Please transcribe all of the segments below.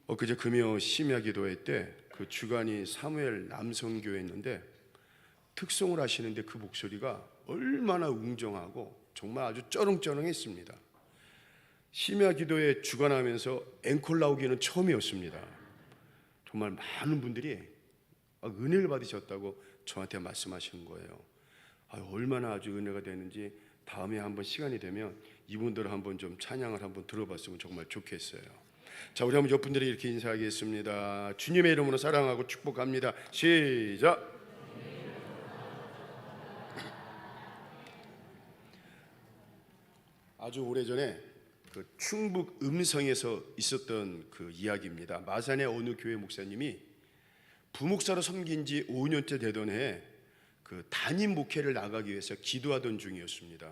엊그제 금요 심야 기도회 때 그 주간이 사무엘 남성교회였는데 특송을 하시는데 그 목소리가 얼마나 웅정하고 정말 아주 쩌렁쩌렁했습니다. 심야 기도회 주관하면서 앵콜 나오기는 처음이었습니다. 정말 많은 분들이 은혜를 받으셨다고 저한테 말씀하시는 거예요. 얼마나 아주 은혜가 되는지 다음에 한번 시간이 되면 이분들을 한번 좀 찬양을 한번 들어봤으면 정말 좋겠어요. 자, 우리 한번 옆분들이 이렇게 인사하겠습니다. 주님의 이름으로 사랑하고 축복합니다. 시작. 아주 오래전에 그 충북 음성에서 있었던 그 이야기입니다. 마산의 어느 교회 목사님이 부목사로 섬긴 지 5년째 되던 해에 그 담임 목회를 나가기 위해서 기도하던 중이었습니다.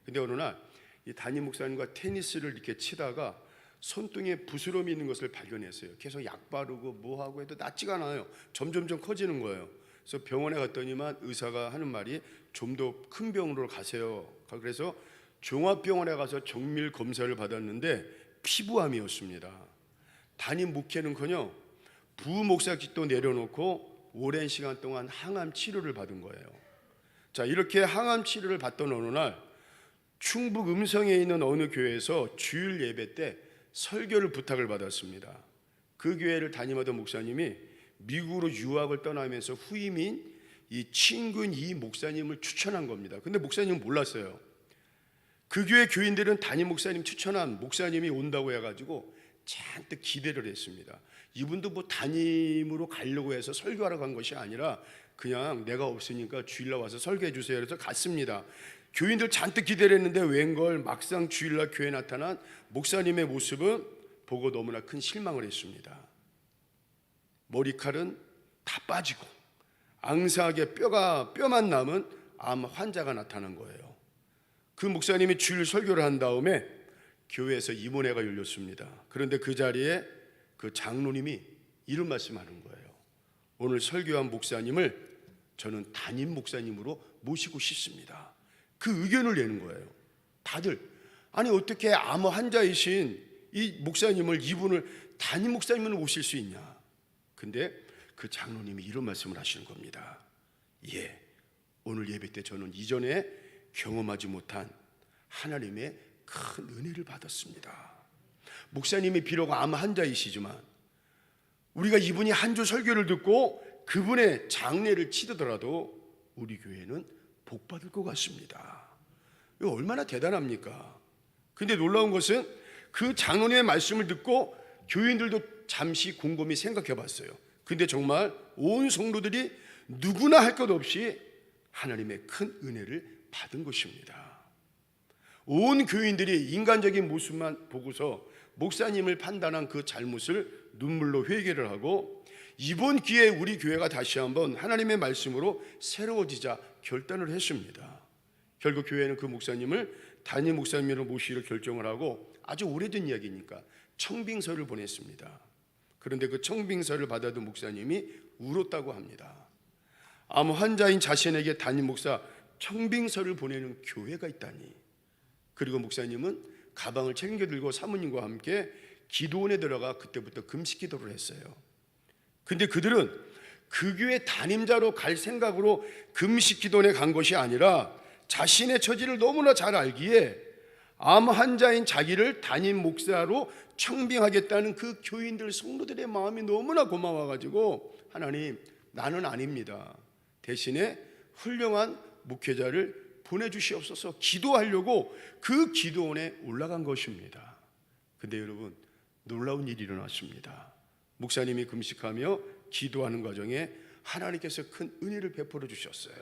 근데 어느 날 이 담임 목사님과 테니스를 이렇게 치다가 손등에 부스럼이 있는 것을 발견했어요. 계속 약 바르고 뭐하고 해도 낫지가 않아요. 점점점 커지는 거예요. 그래서 병원에 갔더니만 의사가 하는 말이 좀 더 큰 병원으로 가세요. 그래서 종합병원에 가서 정밀 검사를 받았는데 피부암이었습니다. 담임 목회는커녕 부목사직도 내려놓고 오랜 시간 동안 항암 치료를 받은 거예요. 자, 이렇게 항암 치료를 받던 어느 날 충북 음성에 있는 어느 교회에서 주일 예배 때 설교를 부탁을 받았습니다. 그 교회를 담임하던 목사님이 미국으로 유학을 떠나면서 후임인 이 친구인 이 목사님을 추천한 겁니다. 근데 목사님은 몰랐어요. 그 교회 교인들은 담임 목사님 추천한 목사님이 온다고 해가지고 잔뜩 기대를 했습니다. 이분도 뭐 담임으로 가려고 해서 설교하러 간 것이 아니라 그냥 내가 없으니까 주일날 와서 설교해 주세요. 그래서 갔습니다. 교인들 잔뜩 기대를 했는데 웬걸 막상 주일날 교회에 나타난 목사님의 모습은 보고 너무나 큰 실망을 했습니다. 머리칼은 다 빠지고 앙사하게 뼈만 남은 암 환자가 나타난 거예요. 그 목사님이 주일 설교를 한 다음에 교회에서 이모회가 열렸습니다. 그런데 그 자리에 그 장로님이 이런 말씀하는 거예요. 오늘 설교한 목사님을 저는 담임 목사님으로 모시고 싶습니다. 그 의견을 내는 거예요. 다들 아니 어떻게 암 환자이신 이 목사님을 이분을 담임 목사님으로 모실 수 있냐. 근데 그 장로님이 이런 말씀을 하시는 겁니다. 예, 오늘 예배 때 저는 이전에 경험하지 못한 하나님의 큰 은혜를 받았습니다. 목사님이 비록 암 환자이시지만 우리가 이분이 한 주 설교를 듣고 그분의 장례를 치르더라도 우리 교회는 복 받을 것 같습니다. 이거 얼마나 대단합니까? 근데 놀라운 것은 그 장로님의 말씀을 듣고 교인들도 잠시 곰곰이 생각해 봤어요. 근데 정말 온 성도들이 누구나 할 것 없이 하나님의 큰 은혜를 받은 것입니다. 온 교인들이 인간적인 모습만 보고서 목사님을 판단한 그 잘못을 눈물로 회개를 하고 이번 기회에 우리 교회가 다시 한번 하나님의 말씀으로 새로워지자 결단을 했습니다. 결국 교회는 그 목사님을 담임 목사님으로 모시기로 결정을 하고 아주 오래된 이야기니까 청빙서를 보냈습니다. 그런데 그 청빙서를 받아든 목사님이 울었다고 합니다. 암 환자인 자신에게 담임 목사 청빙서를 보내는 교회가 있다니. 그리고 목사님은 가방을 챙겨 들고 사모님과 함께 기도원에 들어가 그때부터 금식 기도를 했어요. 근데 그들은 그 교회 담임자로 갈 생각으로 금식 기도원에 간 것이 아니라 자신의 처지를 너무나 잘 알기에 암 환자인 자기를 담임 목사로 청빙하겠다는 그 교인들 성도들의 마음이 너무나 고마워가지고 하나님, 나는 아닙니다. 대신에 훌륭한 목회자를 보내주시옵소서 기도하려고 그 기도원에 올라간 것입니다. 근데 여러분, 놀라운 일이 일어났습니다. 목사님이 금식하며 기도하는 과정에 하나님께서 큰 은혜를 베풀어 주셨어요.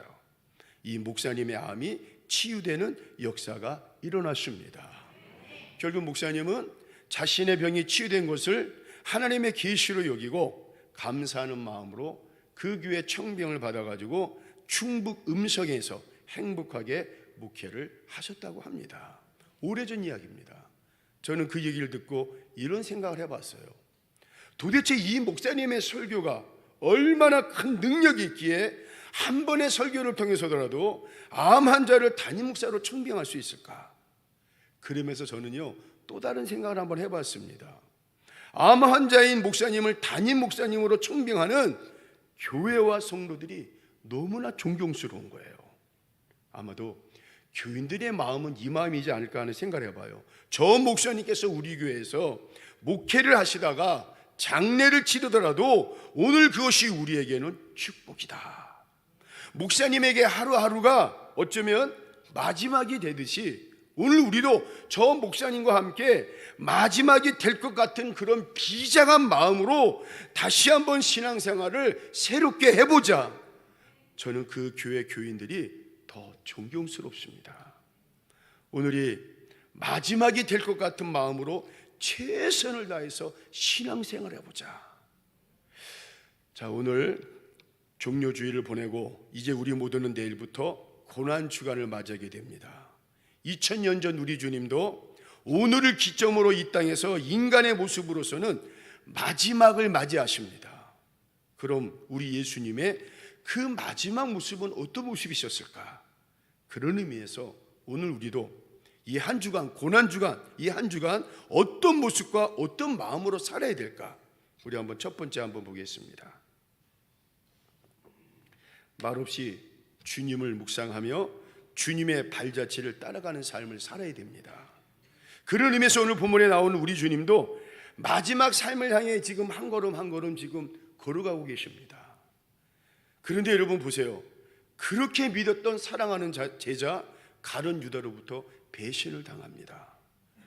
이 목사님의 암이 치유되는 역사가 일어났습니다. 결국 목사님은 자신의 병이 치유된 것을 하나님의 계시로 여기고 감사하는 마음으로 그 교회 청빙을 받아가지고 충북 음성에서 행복하게 목회를 하셨다고 합니다. 오래전 이야기입니다. 저는 그 얘기를 듣고 이런 생각을 해봤어요. 도대체 이 목사님의 설교가 얼마나 큰 능력이 있기에 한 번의 설교를 통해서더라도 암 환자를 담임 목사로 청빙할 수 있을까? 그러면서 저는요 또 다른 생각을 한번 해봤습니다. 암 환자인 목사님을 담임 목사님으로 청빙하는 교회와 성도들이 너무나 존경스러운 거예요. 아마도 교인들의 마음은 이 마음이지 않을까 하는 생각을 해봐요. 저 목사님께서 우리 교회에서 목회를 하시다가 장례를 치르더라도 오늘 그것이 우리에게는 축복이다. 목사님에게 하루하루가 어쩌면 마지막이 되듯이 오늘 우리도 저 목사님과 함께 마지막이 될 것 같은 그런 비장한 마음으로 다시 한번 신앙생활을 새롭게 해보자. 저는 그 교회 교인들이 더 존경스럽습니다. 오늘이 마지막이 될 것 같은 마음으로 최선을 다해서 신앙생활을 해보자. 자, 오늘 종료주일을 보내고 이제 우리 모두는 내일부터 고난주간을 맞이하게 됩니다. 2000년 전 우리 주님도 오늘을 기점으로 이 땅에서 인간의 모습으로서는 마지막을 맞이하십니다. 그럼 우리 예수님의 그 마지막 모습은 어떤 모습이셨을까? 그런 의미에서 오늘 우리도 이 한 주간, 고난주간, 이 한 주간 어떤 모습과 어떤 마음으로 살아야 될까? 우리 한번 첫 번째 한번 보겠습니다. 말없이 주님을 묵상하며 주님의 발자취를 따라가는 삶을 살아야 됩니다. 그런 의미에서 오늘 본문에 나오는 우리 주님도 마지막 삶을 향해 지금 한 걸음 한 걸음 지금 걸어가고 계십니다. 그런데 여러분 보세요. 그렇게 믿었던 사랑하는 제자 가룟 유다로부터 배신을 당합니다.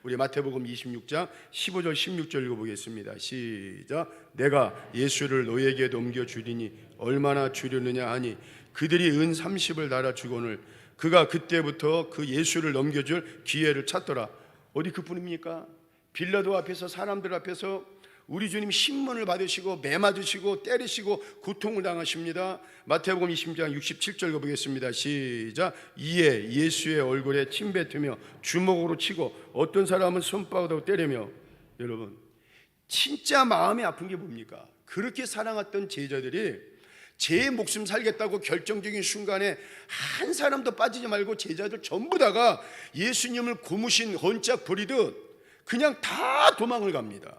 우리 마태복음 26장 15절 16절 읽어보겠습니다. 시작. 내가 예수를 너에게 넘겨주리니 얼마나 주려느냐 하니 그들이 은 30을 달아 주거늘 그가 그때부터 그 예수를 넘겨줄 기회를 찾더라. 어디 그뿐입니까? 빌라도 앞에서 사람들 앞에서 우리 주님 신문을 받으시고 매맞으시고 때리시고 고통을 당하십니다. 마태복음 20장 67절 읽어보겠습니다. 시작. 이에 예수의 얼굴에 침 뱉으며 주먹으로 치고 어떤 사람은 손바닥으로 때리며. 여러분 진짜 마음이 아픈 게 뭡니까? 그렇게 사랑했던 제자들이 제 목숨 살겠다고 결정적인 순간에 한 사람도 빠지지 말고 제자들 전부 다가 예수님을 고무신 헌짝 버리듯 그냥 다 도망을 갑니다.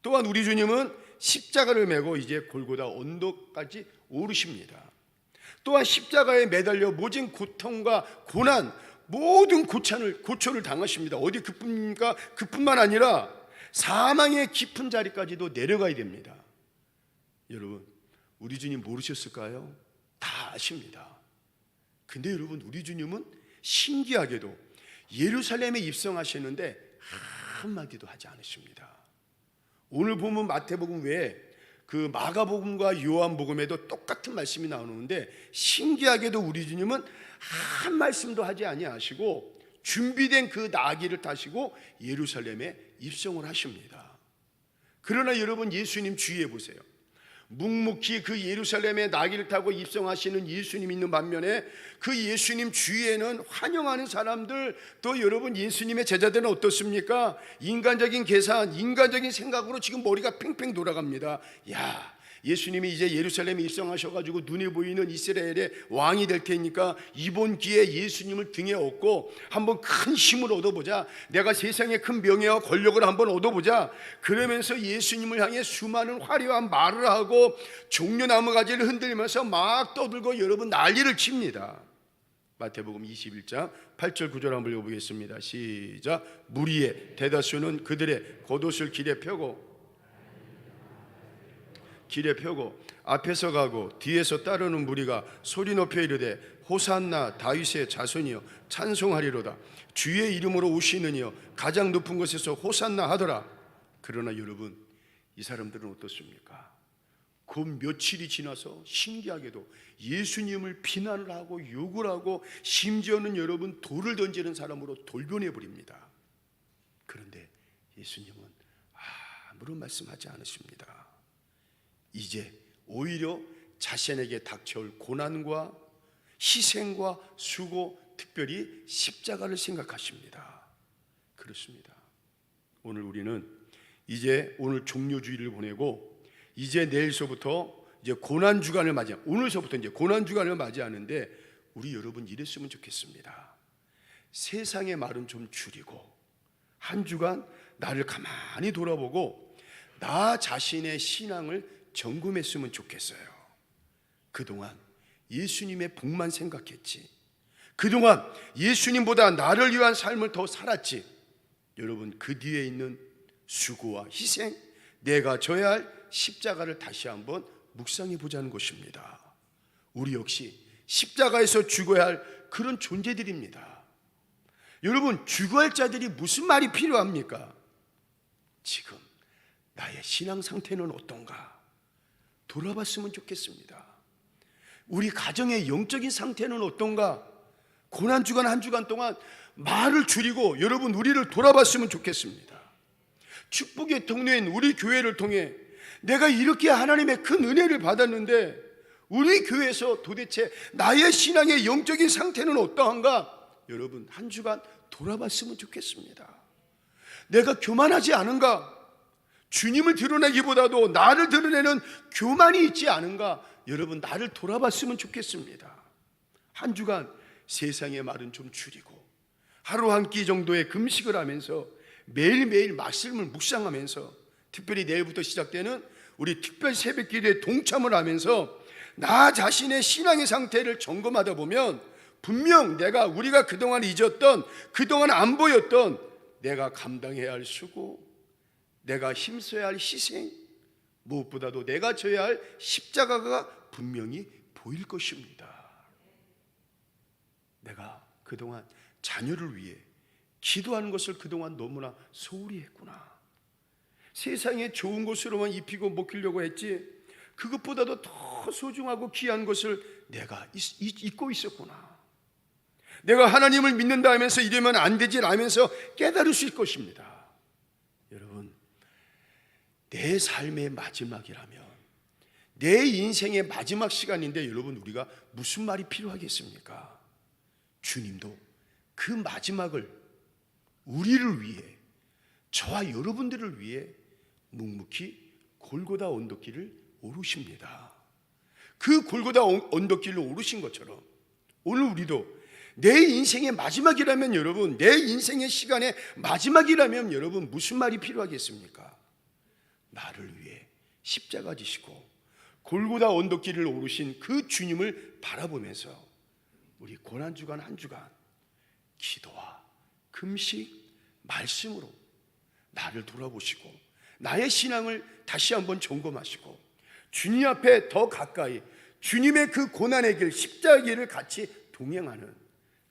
또한 우리 주님은 십자가를 메고 이제 골고다 언덕까지 오르십니다. 또한 십자가에 매달려 모진 고통과 고난, 모든 고초를 당하십니다. 어디 그뿐입니까? 그뿐만 아니라 사망의 깊은 자리까지도 내려가야 됩니다. 여러분 우리 주님 모르셨을까요? 다 아십니다. 근데 여러분 우리 주님은 신기하게도 예루살렘에 입성하시는데 한마디도 하지 않으십니다. 오늘 보면 마태복음 외에 그 마가복음과 요한복음에도 똑같은 말씀이 나오는데 신기하게도 우리 주님은 한 말씀도 하지 아니하시고 준비된 그 나귀를 타시고 예루살렘에 입성을 하십니다. 그러나 여러분 예수님 주위에 보세요. 묵묵히 그 예루살렘에 나귀를 타고 입성하시는 예수님 있는 반면에 그 예수님 주위에는 환영하는 사람들, 또 여러분 예수님의 제자들은 어떻습니까? 인간적인 계산, 인간적인 생각으로 지금 머리가 팽팽 돌아갑니다. 야, 예수님이 이제 예루살렘에 입성하셔가지고 눈에 보이는 이스라엘의 왕이 될 테니까 이번 기회에 예수님을 등에 업고 한번 큰 힘을 얻어보자. 내가 세상의 큰 명예와 권력을 한번 얻어보자. 그러면서 예수님을 향해 수많은 화려한 말을 하고 종려나무 가지를 흔들면서 막 떠들고 여러분 난리를 칩니다. 마태복음 21장 8절 9절 한번 읽어보겠습니다. 시작. 무리의 대다수는 그들의 겉옷을 길에 펴고 앞에서 가고 뒤에서 따르는 무리가 소리 높여 이르되 호산나 다윗의 자손이여 찬송하리로다. 주의 이름으로 오시는 이여 가장 높은 곳에서 호산나 하더라. 그러나 여러분 이 사람들은 어떻습니까? 그 며칠이 지나서 신기하게도 예수님을 비난을 하고 욕을 하고 심지어는 여러분 돌을 던지는 사람으로 돌변해 버립니다. 그런데 예수님은 아무런 말씀하지 않으십니다. 이제 오히려 자신에게 닥쳐올 고난과 희생과 수고, 특별히 십자가를 생각하십니다. 그렇습니다. 오늘 우리는 이제 오늘 종료주의를 보내고 이제 내일서부터 이제 고난주간을 오늘서부터 이제 고난주간을 맞이하는데 우리 여러분 이랬으면 좋겠습니다. 세상의 말은 좀 줄이고 한 주간 나를 가만히 돌아보고 나 자신의 신앙을 점검했으면 좋겠어요. 그동안 예수님의 복만 생각했지, 그동안 예수님보다 나를 위한 삶을 더 살았지. 여러분, 그 뒤에 있는 수고와 희생, 내가 져야 할 십자가를 다시 한번 묵상해 보자는 것입니다. 우리 역시 십자가에서 죽어야 할 그런 존재들입니다. 여러분, 죽어야 할 자들이 무슨 말이 필요합니까? 지금 나의 신앙 상태는 어떤가 돌아봤으면 좋겠습니다. 우리 가정의 영적인 상태는 어떤가, 고난주간 한 주간 동안 말을 줄이고 여러분 우리를 돌아봤으면 좋겠습니다. 축복의 통로인 우리 교회를 통해 내가 이렇게 하나님의 큰 은혜를 받았는데 우리 교회에서 도대체 나의 신앙의 영적인 상태는 어떠한가, 여러분 한 주간 돌아봤으면 좋겠습니다. 내가 교만하지 않은가, 주님을 드러내기보다도 나를 드러내는 교만이 있지 않은가, 여러분 나를 돌아봤으면 좋겠습니다. 한 주간 세상의 말은 좀 줄이고 하루 한 끼 정도의 금식을 하면서 매일매일 말씀을 묵상하면서, 특별히 내일부터 시작되는 우리 특별 새벽기도에 동참을 하면서 나 자신의 신앙의 상태를 점검하다 보면 분명 우리가 그동안 잊었던, 그동안 안 보였던 내가 감당해야 할 수고, 내가 힘써야 할 희생, 무엇보다도 내가 져야 할 십자가가 분명히 보일 것입니다. 내가 그동안 자녀를 위해 기도하는 것을 그동안 너무나 소홀히 했구나. 세상에 좋은 것으로만 입히고 먹히려고 했지, 그것보다도 더 소중하고 귀한 것을 내가 잊고 있었구나. 내가 하나님을 믿는다 하면서 이러면 안 되지 라면서 깨달을 수 있을 것입니다. 여러분, 내 삶의 마지막이라면, 내 인생의 마지막 시간인데 여러분 우리가 무슨 말이 필요하겠습니까? 주님도 그 마지막을 우리를 위해, 저와 여러분들을 위해 묵묵히 골고다 언덕길을 오르십니다. 그 골고다 언덕길로 오르신 것처럼 오늘 우리도 내 인생의 마지막이라면, 여러분 내 인생의 시간의 마지막이라면 여러분 무슨 말이 필요하겠습니까? 나를 위해 십자가 지시고 골고다 언덕길을 오르신 그 주님을 바라보면서 우리 고난주간 한 주간 기도와 금식, 말씀으로 나를 돌아보시고 나의 신앙을 다시 한번 점검하시고 주님 앞에 더 가까이 주님의 그 고난의 길, 십자가의 길을 같이 동행하는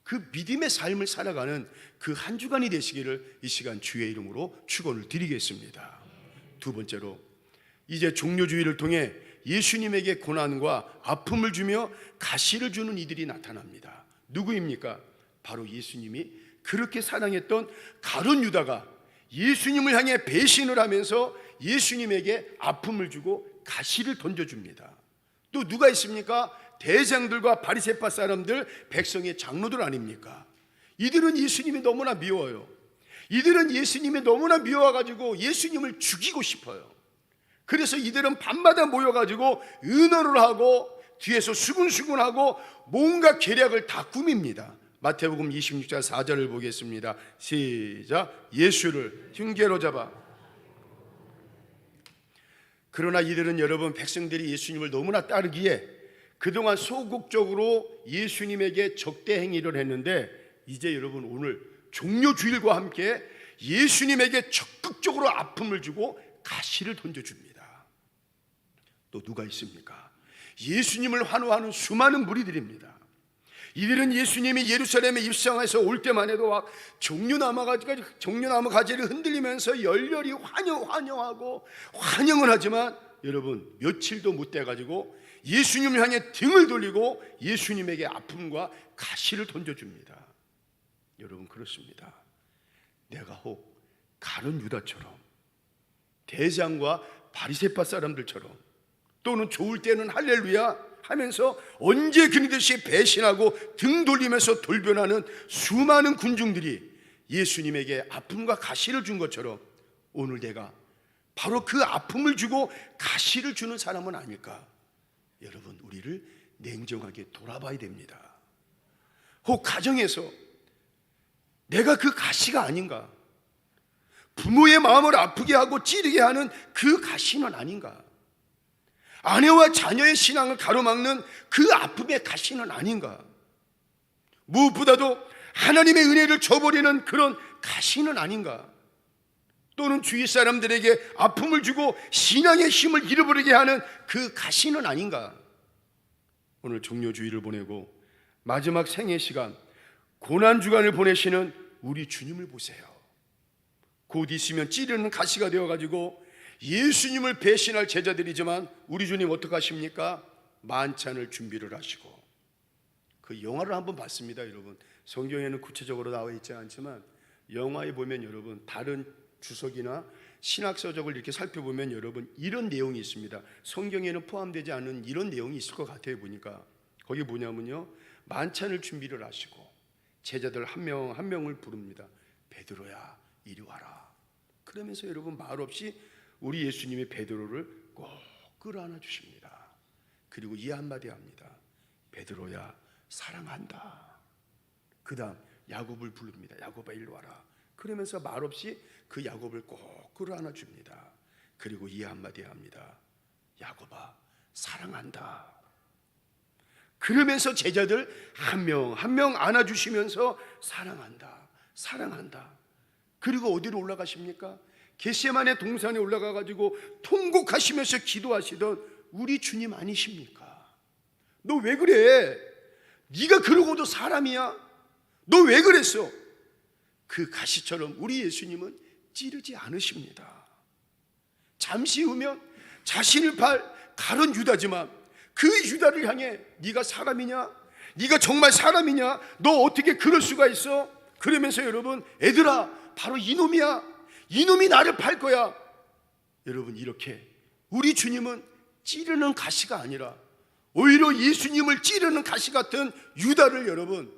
그 믿음의 삶을 살아가는 그 한 주간이 되시기를 이 시간 주의 이름으로 축원을 드리겠습니다. 두 번째로, 이제 종료주의를 통해 예수님에게 고난과 아픔을 주며 가시를 주는 이들이 나타납니다. 누구입니까? 바로 예수님이 그렇게 사랑했던 가룟 유다가 예수님을 향해 배신을 하면서 예수님에게 아픔을 주고 가시를 던져줍니다. 또 누가 있습니까? 대장들과 바리새파 사람들, 백성의 장로들 아닙니까? 이들은 예수님이 너무나 미워요. 이들은 예수님이 너무나 미워가지고 예수님을 죽이고 싶어요. 그래서 이들은 밤마다 모여가지고 은어를 하고 뒤에서 수군수군하고 뭔가 계략을 다 꾸밉니다. 마태복음 26장 4절을 보겠습니다. 시작. 예수를 흉계로 잡아. 그러나 이들은, 여러분 백성들이 예수님을 너무나 따르기에 그동안 소극적으로 예수님에게 적대 행위를 했는데, 이제 여러분 오늘 종료주일과 함께 예수님에게 적극적으로 아픔을 주고 가시를 던져줍니다. 또 누가 있습니까? 예수님을 환호하는 수많은 무리들입니다. 이들은 예수님이 예루살렘에 입성해서 올 때만 해도 막 종려나무 가지를 흔들리면서 열렬히 환영하고 환영을 하지만, 여러분 며칠도 못 돼가지고 예수님을 향해 등을 돌리고 예수님에게 아픔과 가시를 던져줍니다. 여러분 그렇습니다. 내가 혹 가룟 유다처럼, 대장과 바리새파 사람들처럼, 또는 좋을 때는 할렐루야 하면서 언제 그니듯이 배신하고 등 돌리면서 돌변하는 수많은 군중들이 예수님에게 아픔과 가시를 준 것처럼 오늘 내가 바로 그 아픔을 주고 가시를 주는 사람은 아닐까? 여러분 우리를 냉정하게 돌아봐야 됩니다. 혹 가정에서 내가 그 가시가 아닌가? 부모의 마음을 아프게 하고 찌르게 하는 그 가시는 아닌가? 아내와 자녀의 신앙을 가로막는 그 아픔의 가시는 아닌가? 무엇보다도 하나님의 은혜를 저버리는 그런 가시는 아닌가? 또는 주위 사람들에게 아픔을 주고 신앙의 힘을 잃어버리게 하는 그 가시는 아닌가? 오늘 종료주의를 보내고 마지막 생애 시간, 고난주간을 보내시는 우리 주님을 보세요. 곧 있으면 찌르는 가시가 되어가지고 예수님을 배신할 제자들이지만 우리 주님 어떻게 하십니까? 만찬을 준비를 하시고. 그 영화를 한번 봤습니다. 여러분, 성경에는 구체적으로 나와 있지 않지만 영화에 보면 여러분, 다른 주석이나 신학서적을 이렇게 살펴보면 여러분, 이런 내용이 있습니다. 성경에는 포함되지 않은 이런 내용이 있을 것 같아요. 보니까 거기 뭐냐면요, 만찬을 준비를 하시고 제자들 한 명 한 명을 부릅니다. 베드로야, 이리 와라. 그러면서 여러분, 말없이 우리 예수님이 베드로를 꼭 끌어안아 주십니다. 그리고 이 한마디 합니다. 베드로야, 사랑한다. 그 다음 야곱을 부릅니다. 야곱아, 일로 와라. 그러면서 말없이 그 야곱을 꼭 끌어안아 줍니다. 그리고 이 한마디 합니다. 야곱아, 사랑한다. 그러면서 제자들 한 명 한 명 안아주시면서 사랑한다, 사랑한다. 그리고 어디로 올라가십니까? 겟세마네 동산에 올라가가지고 통곡하시면서 기도하시던 우리 주님 아니십니까? 너 왜 그래? 네가 그러고도 사람이야? 너 왜 그랬어? 그 가시처럼 우리 예수님은 찌르지 않으십니다. 잠시 후면 자신을 가른 유다지만 그 유다를 향해 네가 사람이냐? 네가 정말 사람이냐? 너 어떻게 그럴 수가 있어? 그러면서 여러분, 애들아, 바로 이놈이야. 이놈이 나를 팔 거야. 여러분, 이렇게 우리 주님은 찌르는 가시가 아니라 오히려 예수님을 찌르는 가시 같은 유다를 여러분,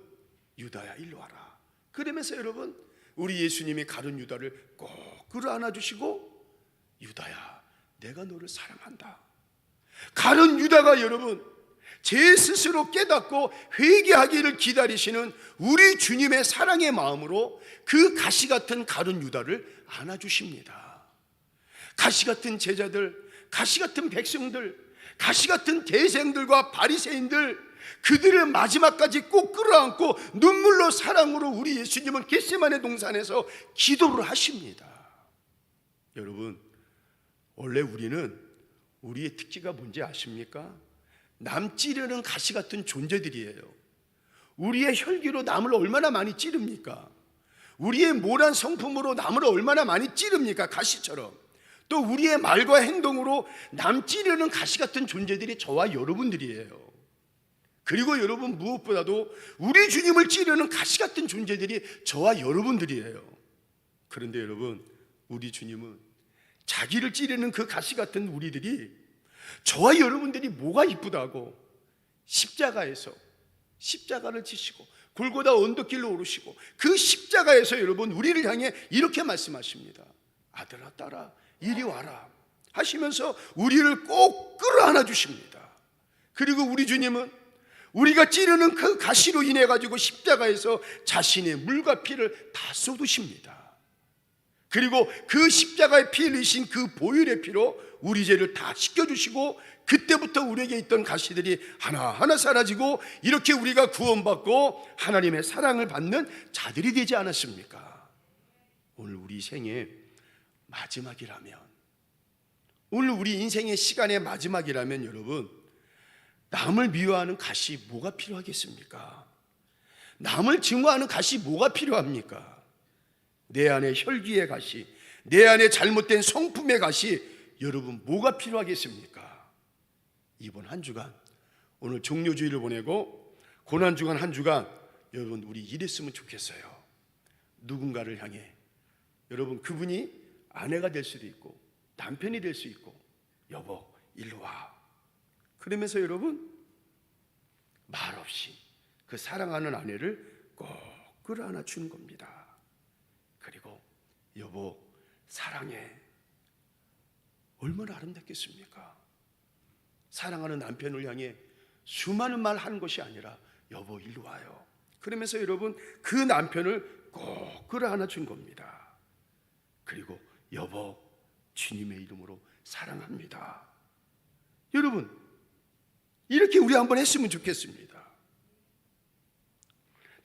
유다야, 일로 와라. 그러면서 여러분, 우리 예수님이 가른 유다를 꼭 끌어안아 주시고, 유다야, 내가 너를 사랑한다. 가른 유다가 여러분, 제 스스로 깨닫고 회개하기를 기다리시는 우리 주님의 사랑의 마음으로 그 가시 같은 가른 유다를 안아주십니다. 가시 같은 제자들, 가시 같은 백성들, 가시 같은 대생들과 바리새인들, 그들을 마지막까지 꼭 끌어안고 눈물로 사랑으로 우리 예수님은 겟세마네 동산에서 기도를 하십니다. 여러분, 원래 우리의 특기가 뭔지 아십니까? 남 찌르는 가시 같은 존재들이에요. 우리의 혈기로 남을 얼마나 많이 찌릅니까? 우리의 모란 성품으로 남을 얼마나 많이 찌릅니까? 가시처럼. 또 우리의 말과 행동으로 남 찌르는 가시 같은 존재들이 저와 여러분들이에요. 그리고 여러분, 무엇보다도 우리 주님을 찌르는 가시 같은 존재들이 저와 여러분들이에요. 그런데 여러분, 우리 주님은 자기를 찌르는 그 가시 같은 우리들이, 저와 여러분들이 뭐가 이쁘다고 십자가에서 십자가를 지시고 골고다 언덕길로 오르시고 그 십자가에서 여러분, 우리를 향해 이렇게 말씀하십니다. 아들아, 딸아, 이리 와라 하시면서 우리를 꼭 끌어안아 주십니다. 그리고 우리 주님은 우리가 찌르는 그 가시로 인해 가지고 십자가에서 자신의 물과 피를 다 쏟으십니다. 그리고 그 십자가에 피 흘리신 그 보혈의 피로 우리 죄를 다 씻겨주시고, 그때부터 우리에게 있던 가시들이 하나하나 사라지고 이렇게 우리가 구원받고 하나님의 사랑을 받는 자들이 되지 않았습니까? 오늘 우리 생의 마지막이라면, 오늘 우리 인생의 시간의 마지막이라면 여러분, 남을 미워하는 가시 뭐가 필요하겠습니까? 남을 증오하는 가시 뭐가 필요합니까? 내 안에 혈기의 가시, 내 안에 잘못된 성품의 가시, 여러분 뭐가 필요하겠습니까? 이번 한 주간, 오늘 종료주의를 보내고 고난주간 한 주간 여러분, 우리 이랬으면 좋겠어요. 누군가를 향해, 여러분, 그분이 아내가 될 수도 있고 남편이 될 수 있고, 여보, 일로 와. 그러면서 여러분, 말없이 그 사랑하는 아내를 꼭 끌어안아 주는 겁니다. 그리고 여보, 사랑해. 얼마나 아름답겠습니까? 사랑하는 남편을 향해 수많은 말 하는 것이 아니라 여보, 일로 와요. 그러면서 여러분, 그 남편을 꼭 끌어안아 준 겁니다. 그리고 여보, 주님의 이름으로 사랑합니다. 여러분, 이렇게 우리 한번 했으면 좋겠습니다.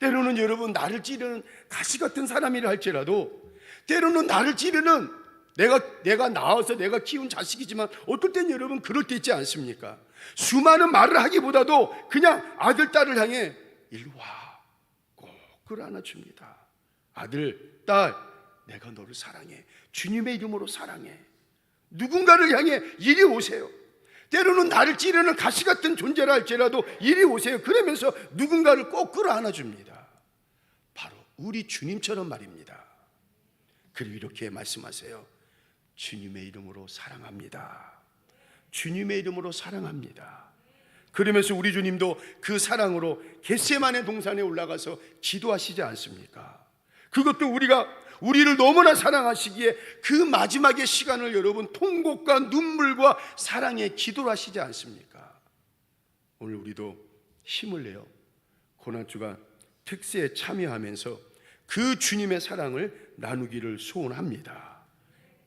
때로는 여러분, 나를 찌르는 가시 같은 사람이라 할지라도, 때로는 나를 찌르는 내가 낳아서 내가 키운 자식이지만 어떨 땐 여러분 그럴 때 있지 않습니까? 수많은 말을 하기보다도 그냥 아들, 딸을 향해 일로 와, 꼭 끌어안아줍니다. 아들, 딸, 내가 너를 사랑해. 주님의 이름으로 사랑해. 누군가를 향해 이리 오세요. 때로는 나를 찌르는 가시 같은 존재라 할지라도 이리 오세요. 그러면서 누군가를 꼭 끌어안아줍니다. 바로 우리 주님처럼 말입니다. 그리고 이렇게 말씀하세요. 주님의 이름으로 사랑합니다. 주님의 이름으로 사랑합니다. 그러면서 우리 주님도 그 사랑으로 겟세마네 동산에 올라가서 기도하시지 않습니까? 그것도 우리를 너무나 사랑하시기에 그 마지막의 시간을 여러분 통곡과 눈물과 사랑의 기도를 하시지 않습니까? 오늘 우리도 힘을 내어 고난주간 특세에 참여하면서 그 주님의 사랑을 나누기를 소원합니다.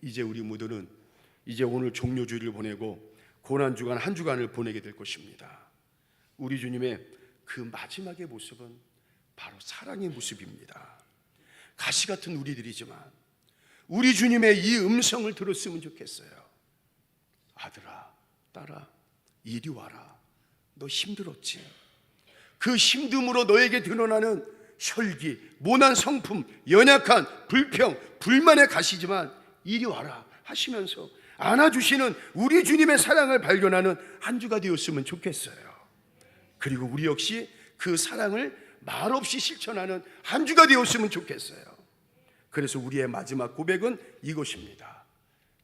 이제 우리 모두는 이제 오늘 종료주일을 보내고 고난주간 한 주간을 보내게 될 것입니다. 우리 주님의 그 마지막의 모습은 바로 사랑의 모습입니다. 가시 같은 우리들이지만 우리 주님의 이 음성을 들었으면 좋겠어요. 아들아, 딸아, 이리 와라. 너 힘들었지? 그 힘듦으로 너에게 드러나는 혈기, 모난 성품, 연약한 불평, 불만의 가시지만 이리 와라 하시면서 안아주시는 우리 주님의 사랑을 발견하는 한 주가 되었으면 좋겠어요. 그리고 우리 역시 그 사랑을 말없이 실천하는 한 주가 되었으면 좋겠어요. 그래서 우리의 마지막 고백은 이것입니다.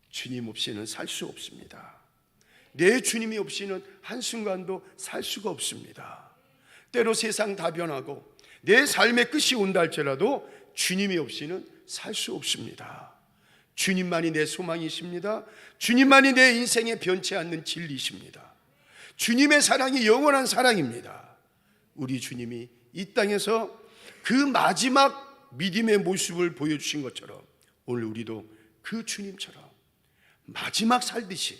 주님 없이는 살 수 없습니다. 내 주님이 없이는 한순간도 살 수가 없습니다. 때로 세상 다 변하고 내 삶의 끝이 온다 할지라도 주님이 없이는 살 수 없습니다. 주님만이 내 소망이십니다. 주님만이 내 인생에 변치 않는 진리이십니다. 주님의 사랑이 영원한 사랑입니다. 우리 주님이 이 땅에서 그 마지막 믿음의 모습을 보여주신 것처럼 오늘 우리도 그 주님처럼 마지막 살듯이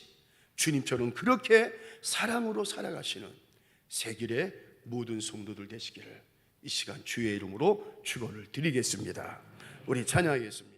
주님처럼 그렇게 사랑으로 살아가시는 세길의 모든 성도들 되시기를 이 시간 주의 이름으로 축원을 드리겠습니다. 우리 찬양하겠습니다.